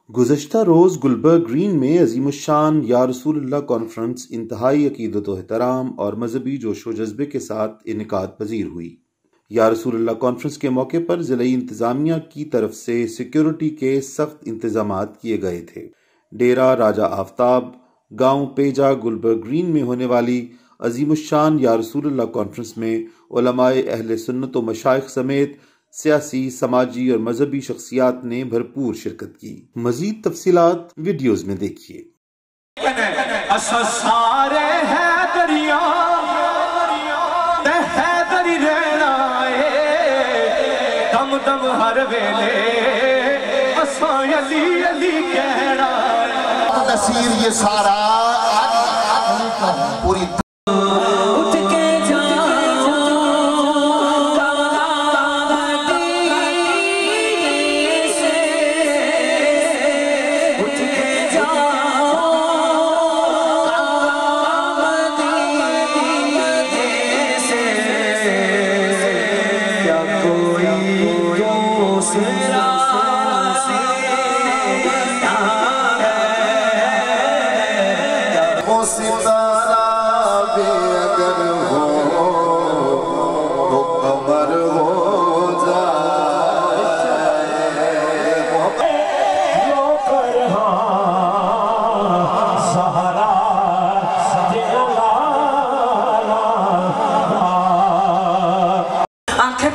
گزشتہ روز گلبرگ گرین میں عظیم الشان یا رسول اللہ کانفرنس انتہائی عقیدت و احترام اور مذہبی جوش و جذبے کے ساتھ انعقاد پذیر ہوئی۔ یا رسول اللہ کانفرنس کے موقع پر ضلعی انتظامیہ کی طرف سے سیکیورٹی کے سخت انتظامات کیے گئے تھے۔ ڈیرہ راجہ آفتاب، گاؤں پیجا گلبرگ گرین میں ہونے والی عظیم الشان یا رسول اللہ کانفرنس میں علماء اہل سنت و مشائخ سمیت سیاسی، سماجی اور مذہبی شخصیات نے بھرپور شرکت کی۔ مزید تفصیلات ویڈیوز میں دیکھیے۔ نصیر یہ سارا پوری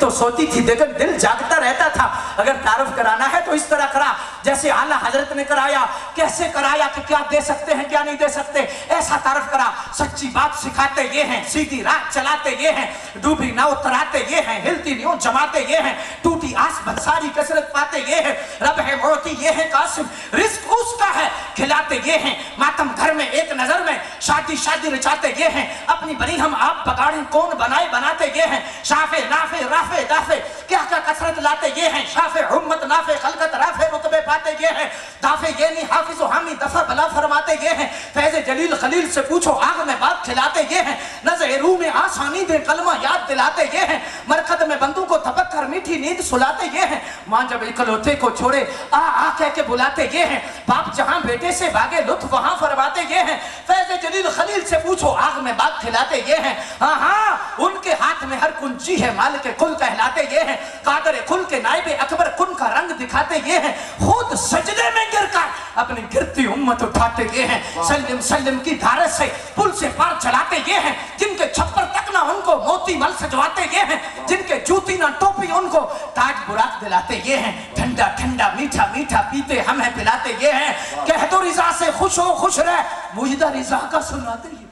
تو سوتی تھی دیکھیں دل جاگتا رہتا تھا۔ اگر تعارف کرانا ہے تو اس طرح کرا جیسے اعلیٰ حضرت نے کرایا۔ کیسے کرایا کہ کیا دے سکتے ہیں کیا نہیں دے سکتے، ایسا تعارف کرا۔ سچی بات سکھاتے یہ ہیں، سیدھی راہ چلاتے یہ ہیں، ڈوبی ناؤ تراتے یہ ہیں، ہلتی نیوں جماتے یہ ہیں، ٹوٹی آس بھنساری کثرت پاتے یہ ہیں، رب ہے موتی یہ ہے قاسم، رزق اس کا ہے کھلاتے یہ ہیں، ماتم گھر میں ایک نظر میں شادی شادی رچاتے یہ ہیں، اپنی بنی ہم آپ بگاڑیں کون بنائے بناتے یہ ہیں، شافع نافع رافع دافع کیا کیا کثرت لاتے یہ ہیں، شافع امت نافع خلقت رافع رتبے پاتے یہ ہیں، دافع یہ نہیں حافظ و حامی دفع بلا فرماتے یہ ہیں، فیض جلیل خلیل سے پوچھو آگ میں بات کھلاتے یہ ہیں، نزع روح میں آسانی دے کلمہ یاد دلاتے یہ ہیں، مرکد میں بندوں کو تھپک کر میٹھی نیند سلاتے یہ ہیں، ماں جب اکلوتے کو چھوڑے آ کہہ کے بلاتے یہ ہیں، باپ جہاں بیٹے سے بھاگے لطف وہاں فرماتے یہ ہیں، فیض جلیل خلیل سے پوچھو آگ میں بات کھلاتے یہ ہیں، ہاں ان کے ہاتھ میں ہر کنچی ہے مالک کل کہلاتے یہ ہیں، قادر کل کے نائب اکبر کن کا رنگ دکھاتے یہ ہیں، خود سجدے میں گر کر اپنی گرتی امت اٹھاتے یہ ہیں، سلم سلم کی دھارت سے پل سے پار چلاتے یہ ہیں، جن کے چھپر تک نہ ان کو موتی مل سجواتے یہ ہیں، جن کے جوتی نہ ٹوپی ان کو تاج براق دلاتے یہ ہیں، ٹھنڈا ٹھنڈا میٹھا میٹھا پیتے ہمیں پلاتے یہ ہیں، کہہ دو رضا سے خوش ہو خوش رہ مجدہ رضا کا سناتے یہ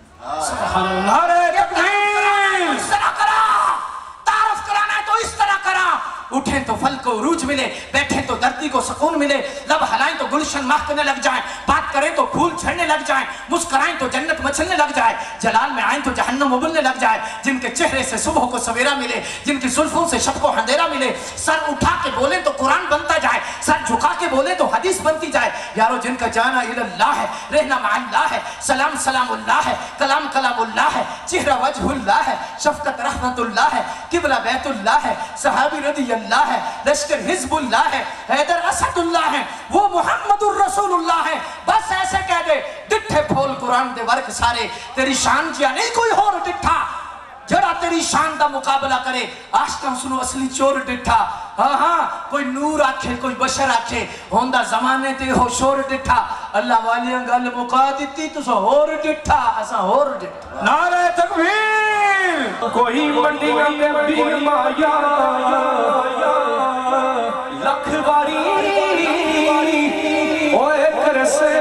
سبحان اللہ تکبیر۔ اس طرح کرا تعارف کرانا ہے تو اس طرح کرا، اٹھیں تو پھل کو عروج ملے، بیٹھیں تو دردی کو سکون ملے، لب ہلائیں تو گلشن مہکنے لگ جائیں، بات کریں تو پھول جھڑنے لگ جائیں، مسکرائیں تو جنت مچلنے لگ جائے، جلال میں آئیں تو جہنم ابلنے لگ جائے، جن کے چہرے سے صبح کو سویرا ملے، جن کی زلفوں سے شب کو اندھیرا ملے، سر اٹھا کے بولیں تو قرآن بنتا جائے، سر جھکا کے بولیں تو حدیث بنتی جائے، یارو جن کا جانا اللہ ہے، رہنا مع اللہ ہے، سلام سلام اللہ ہے، کلام کلام اللہ ہے، چہرہ وجہ اللہ ہے، شفقت رحمت اللہ ہے، قبلہ بیت اللہ ہے، صحابی رضی اللہ ہے، لشکر حزب اللہ ہے، حیدر اسد اللہ ہے، وہ محمد الرسول اللہ ہے، بس ایسے کہہ دے ڈٹھے پھول قرآن دے ورک سارے، تیری شان جیا نہیں کوئی اور ڈٹھا جڑا تیری شان دا مقابلہ کرے، آشکاں سنو اصلی چور ڈٹھا، ہاں کوئی نور آکھے کوئی بشر آکھے، ہوندہ زمانے تے ہو شور ڈٹھا، اللہ والی انگل مقا دیتی تو سو ہور ڈٹھا، ایسا ہور ڈٹھا۔ نعرہ تکبیر۔ کوئی منڈیاں میں بیر مایا لکھ باری اوے کرسے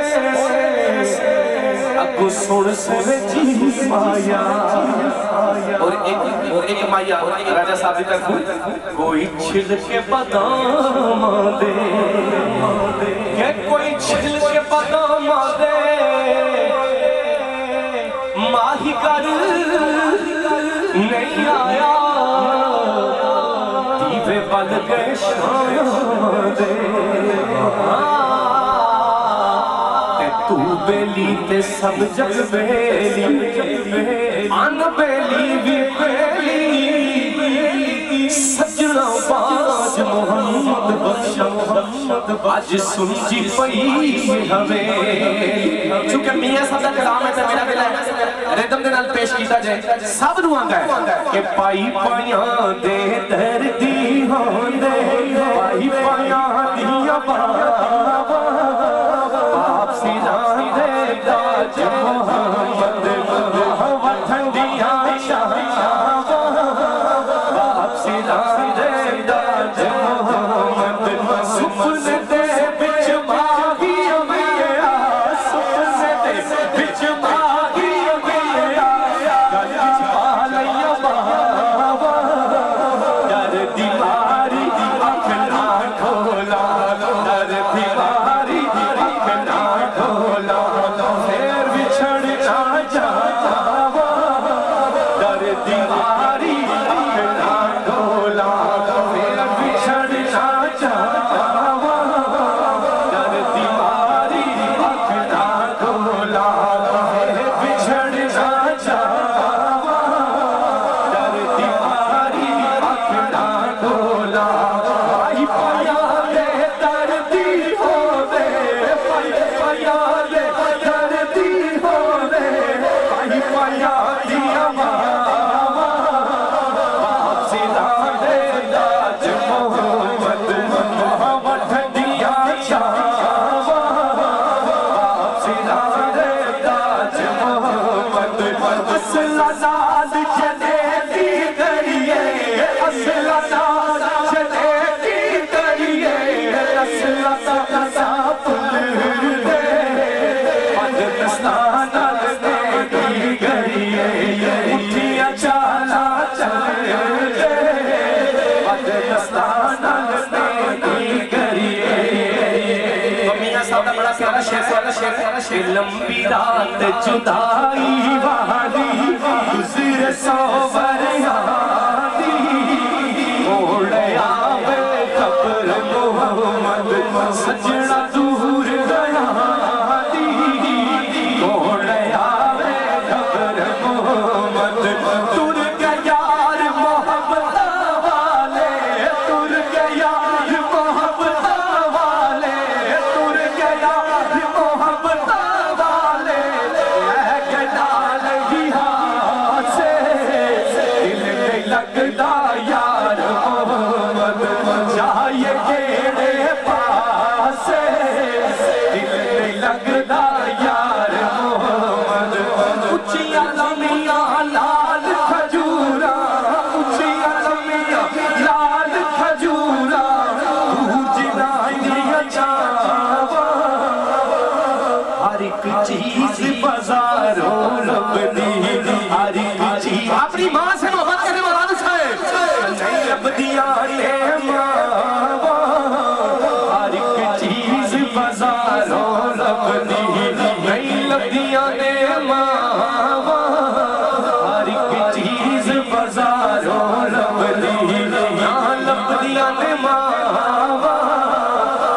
اگو سوڑ سے جی مایا، اور ایک مایا راجہ صاحب بھی تک کوئی چھل کے بادام دے، کہ کوئی چھل کے بادام دے، ماہی گر نہیں آیا، دیوے بل گئے شام دے، تو بیلی تے سب جگ بیلی، ان بیلی بھی بیلی، سج سجنا باج محمد بخشا آج سنجی پئی ہمیں چونکہ میاں صاحب دا کلام ہے تے میرا دل ہے ریدم دے نال پیش کیتا جائے سب نو آندا ہے کہ پائی پایاں دے دردی ہوندے پائی پایاں دیاں باپ سیدھاں دے تاج محمد وطن دیاں شاہاں باپ سیدھاں دے تاج محمد سپنے دے بچ ماہی امیا سپنے دے بچ ماہی امیا گلچ پالیا بابا در دیواری اکھ نہ کھولا در دیواری اکھ نہ کھولا پھر بچھڑ نہ جاوا در دیواری اکھ نہ کھولا پھر بچھڑ نہ جاوا در دیواری اکھ نہ کھولا پھر بچھڑ نہ جاوا در دیواری اکھ نہ کھولا پائی پایا دے دردی ہو دے پائی پایا دے دردی ہو دے پائی پایا دیا باوا باپ سیدھاں دے تاج محمد وطن دیا شاہاں باپ سیدھاں دے تاج محمد اصل نال چلے دی کریے اصل نال چلے دی کریے اصل نال پل دے پد دستان نال دی کریے اٹھیاں چالا چل دے پد دستان نال دی کریے میاں صاحب دا بڑا پیارا شعر ہے لمبی رات جدائی والی گزر سو بریادی موڑ آوے قبر محمد سجنا دور گیا دی موڑ آوے قبر محمد تر کے یار محبت والے تر کے یار محبت والے تر کے یار محبت والے اے گنال ہی ہاتھ سے دل میں لگتا یار محمد چاہیے گیڑے پاس سے دل میں لگتا یار محمد اچھیاں لمیاں لال کھجورا اچھیاں لمیاں لال کھجورا جنائی دیا چاوا ہر ایک چیز بازاروں لبدی ہر ایک چیز اپنی ماں سے محبت کرنے والا نہیں لبدیاں لے ماوا ہر ایک چیز بازاروں لبدی نہیں لبدیاں لے ماوا ہر ایک چیز بازاروں لبدی نہ لبدیاں لے ماوا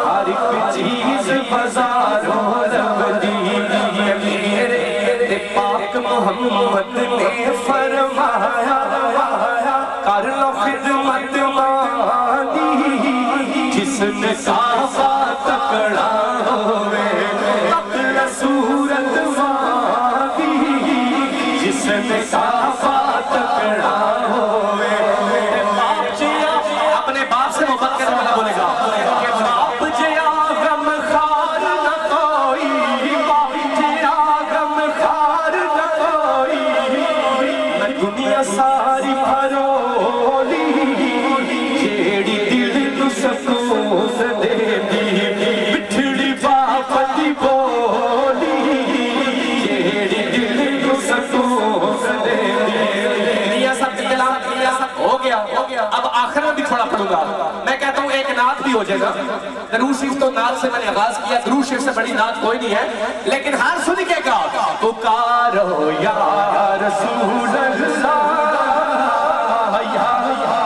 ہر ایک چیز بازاروں لبدی میرے پاک محمد نے فرمایا کر لو خدمت مانی جس نے کعبہ تکڑا ہوئے قبل صورت مانی جس نے کعبہ تکڑا ہوئے باپ جیا اپنے باپ سے محبت کرنے والا بولے گا کہ باپ جیا غم خار نہ کوئی باپ جیا غم خار نہ کوئی میں دنیا ساری بھرولی جیڑی دل نو سکون دے دی بٹھڑی باپ دی بولی جیڑی دل نو سکون دے دی یہ سب کلام ہو گیا اب آخر میں بھی تھوڑا پڑھوں گا میں کہتا ہوں ایک نعت بھی ہو جائے گا درود شریف تو نعت سے میں نے آغاز کیا درود شریف سے بڑی نعت کوئی نہیں ہے لیکن ہر سن کے گا پکارو یا رسول اللہ یا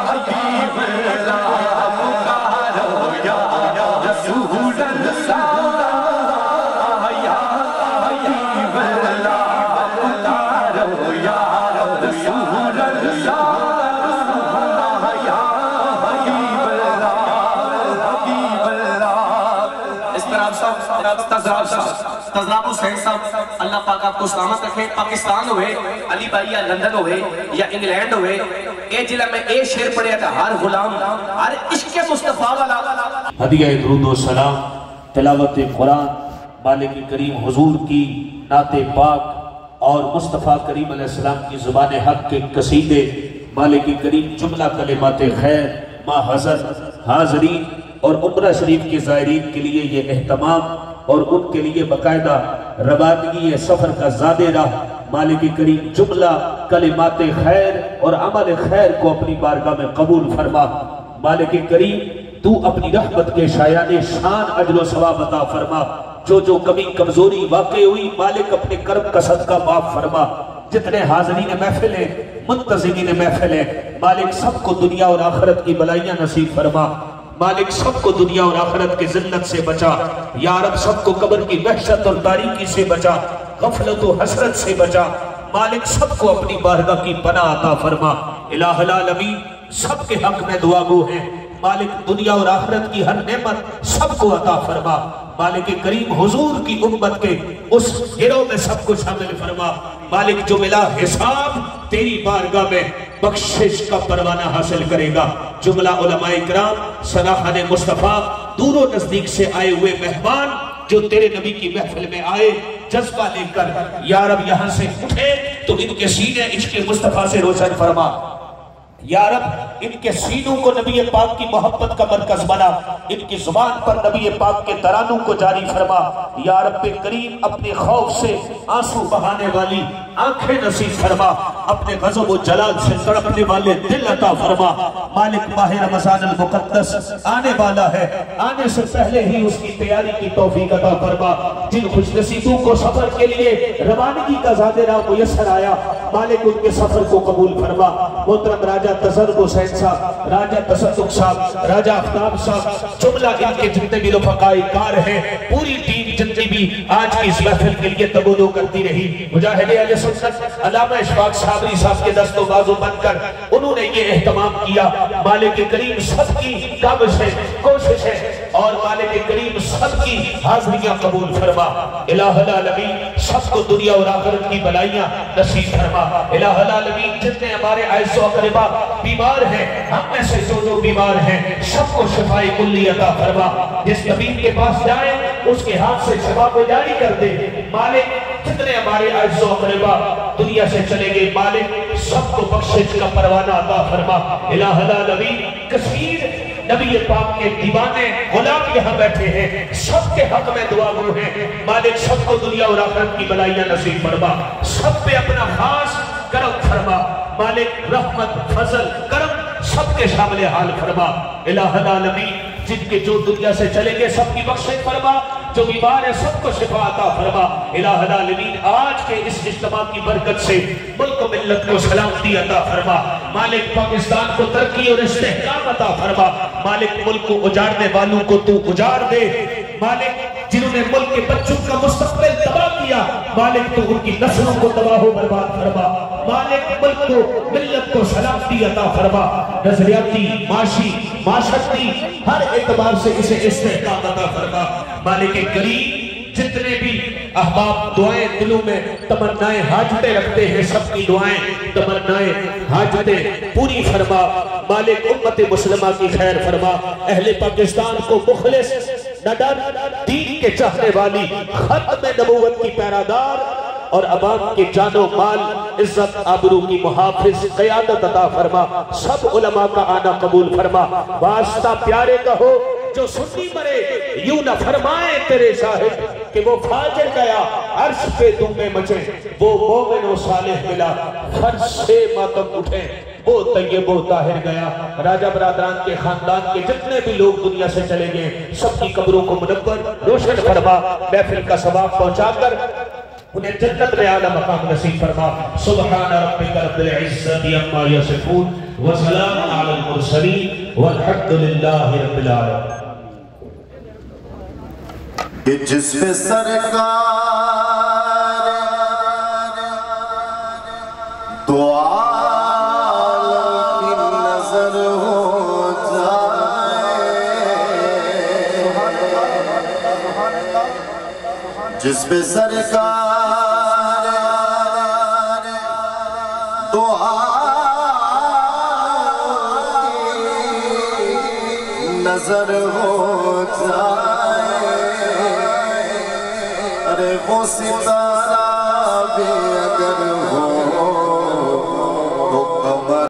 حبیب اللہ پکارو یا رسول اللہ یا حبیب اللہ پکارو یا رسول اللہ تزراب حسین صاحب اللہ پاک آپ کو سلامت رکھے. پاکستان ہوئے علی بھائی یا لندن ہوئے یا انگلینڈ ہوئے اے جلہ میں اے شعر پڑھیا تھا ہر غلام ہر عشق مصطفیٰ والا. ہدیہ درود و سلام تلاوت قرآن مالک کریم حضور کی نعت پاک اور مصطفیٰ کریم علیہ السلام کی زبان حق کے قصیدے مالک کریم جملہ کلمات خیر ما حضر حاضرین اور عمرہ شریف کے زائرین کے لیے یہ اہتمام اور ان کے لیے باقاعدہ روادگی سفر کا زادہ راہ مالک کریم جملہ کلمات خیر اور عمل خیر کو اپنی بارگاہ میں قبول فرما. مالک کریم تو اپنی رحمت کے شایان شان اجر و ثواب عطا فرما. جو کمی کمزوری واقع ہوئی مالک اپنے کرم کا صدقہ معاف فرما. جتنے حاضرین محفل ہیں منتظمین محفل ہیں مالک سب کو دنیا اور آخرت کی بلائیاں نصیب فرما. مالک سب کو دنیا اور آخرت کے ذلت سے بچا. یا رب سب کو قبر کی وحشت اور تاریکی سے بچا, غفلت و حسرت سے بچا. مالک سب کو اپنی بارگاہ کی پناہ عطا فرما. الہ العالمین سب کے حق میں دعا گو ہیں مالک دنیا اور آخرت کی ہر نعمت سب کو عطا فرما. مالک کریم حضور کی امت کے اس گروہ میں سب کو شامل فرما. مالک جو ملا حساب تیری بارگاہ میں بخشش کا پروانہ حاصل کرے گا. جملہ علماء اکرام سراحان مصطفیٰ دور و نزدیک سے آئے ہوئے مہمان جو تیرے نبی کی محفل میں آئے جذبہ لے کر یا رب یہاں سے اٹھے تو ان کے سینے عشق مصطفیٰ سے روشن فرما. یا رب ان کے سینوں کو نبی پاک کی محبت کا مرکز بنا. ان کی زبان پر نبی پاک کے ترانوں کو جاری فرما. یا رب کریم اپنے خوف سے آنسو بہانے والی آنکھیں نصیب فرما. اپنے غضب و جلال سے تڑپنے والے دل عطا فرما. مالک ماہ رمضان المقدس آنے والا ہے, آنے سے پہلے ہی اس کی تیاری کی توفیق عطا فرما. جن خوش نصیبوں کو سفر کے لیے روانگی کا زادہ راہ میسر آیا مالک ان کے سفر کو قبول فرما. محترم راجہ تصدق حسین صاحب, راجہ تصدق صاحب, راجہ آفتاب صاحب, جملہ ان کے جتنے بھی رفقائے کار ہیں, پوری ٹیم جتنی بھی آج کی اس محفل کے لیے تبودو کرتی رہی. مجاہد اہل سنت علامہ اشفاق صابری صاحب کے دست و بازو بن کر انہوں نے یہ اہتمام کیا. مالک کریم سب کی کاوش ہے, کوشش ہے اور مالک کریم سب کی حاضریاں قبول فرما. الہ العالمین سب کو دنیا اور آخرت کی بلائیاں نصیب فرما. الہ العالمین جتنے ہمارے اعزاء و اقربا بیمار ہیں, ہم میں سے جو بیمار ہیں سب کو شفاء کلی عطا فرما. جس طبیب کے پاس جائے اس کے ہاتھ سے شفا کو جاری کر دے. مالک جتنے ہمارے اعزاء و اقربا دنیا سے چلے گئے مالک سب کو بخشش کا پروانہ عطا فرما. الہ العالمین کثیر نبی پاک کے دیوانے غلام یہاں بیٹھے ہیں, سب کے حق میں دعا گو ہیں مالک سب کو دنیا اور آخرت کی بلائیاں نصیب فرما. سب پہ اپنا خاص کرم فرما. مالک رحمت فضل کرم سب کے شامل حال فرما. الہ العالمین جن کے جو دنیا سے چلے گئے سب کی بخشش فرما. جو بیمار ہے سب کو شفا عطا فرما. الہ العالمین آج کے اس اجتماع کی برکت سے ملک و ملت کو سلامتی عطا فرما. مالک پاکستان کو ترقی اور استحکام عطا فرما. مالک ملک کو اجاڑنے والوں کو تو اجاڑ دے. مالک جنہوں نے ملک کے بچوں کا مستقبل تباہ کیا مالک تو ان کی نسلوں کو تباہ و برباد فرما. مالک ملک کو ملت کو سلامتی عطا فرما. نظریاتی معاشی معاشرتی ہر اعتبار سے اسے استحکام عطا فرما. مالک کریم جتنے بھی احباب دعائیں دلوں میں تمنائیں حاجتیں رکھتے ہیں سب کی دعائیں تمنائیں حاجتیں پوری فرما. مالک امت مسلمہ کی خیر فرما. اہل پاکستان کو مخلص نڈر دین کے چاہنے والی ختم نبوت کی پیرادار اور عوام کے جان و مال عزت آبرو کی محافظ قیادت عطا فرما. سب علماء کا آنا قبول فرما. واسطہ پیارے کا ہو جو سنی مرے یوں نہ فرمائے تیرے شاہد کہ وہ فاجر گیا عرش پہ دمیں مچے وہ مومن و صالح ملا فرش سے ماتم اٹھے وہ طیب و طاہر گیا. راجہ برادران کے خاندان کے جتنے بھی لوگ دنیا سے چلے گئے سب کی قبروں کو منور روشن فرما. محفل کا ثواب پہنچا کر انہیں جنت میں اعلیٰ مقام نصیب فرما. سبحان ربک رب العزت عما یصفون وسلام علی المرسلین والحمد للہ رب العالمین. کہ جس پہ سرکار دو عالم کی نظر ہو جائے جس پہ سرکار دعا نظر ہو جائے، ارے وہ ستارہ بھی اگر ہو